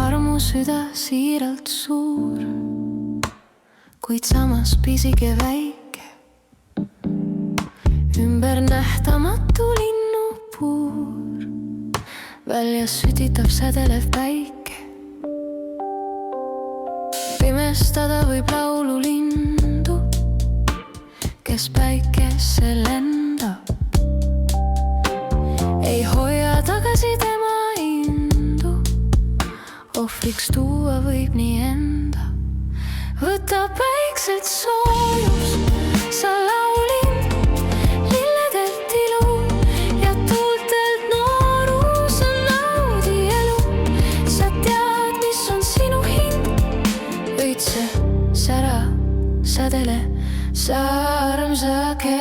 armusüda siiralt suur, kuid samas pisike väike, ümber nähtamatu linnupuur, väljas sütitab sädelev päike. Pimestada võib laululindu, kes päikesse lendab, ei hoia tagasi tema indu, ohvriks tuua võib nii enda. Võta päikselt soojus, sa laulind, lilledelt ilu ja tuultelt noorus, naudi elu. Sa tead, mis on sinu hind, õitse, sära, sädele, sa armsake.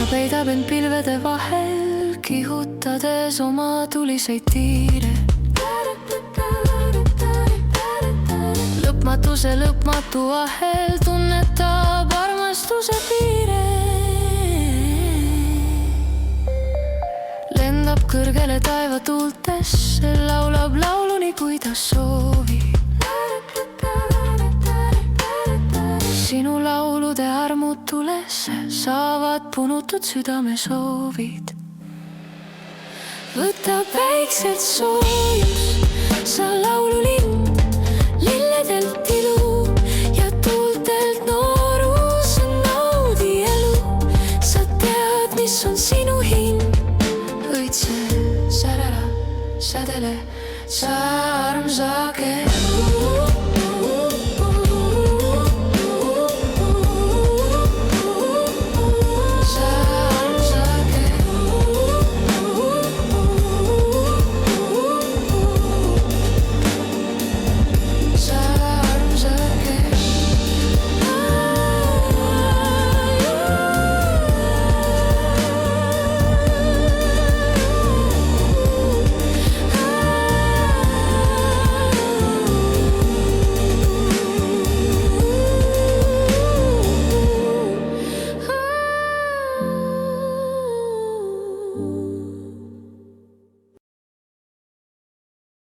Peidab end pilvede vahel, kihutades oma tuliseid tiire. Lõpmatuse lõpmatu ahel tunnetab armastuse piire. Lendab kõrgele taevatuultesse, laulab lauluni, kui ta soovib. Sinu laulude armutulesse saavad punutud südame soovid. Võta päikselt soojus, sa laululind, lilledelt ilu ja tuultelt noorus, naudi elu. Sa tead, mis on sinu hind, õitse, särära, sädele, sa armsake.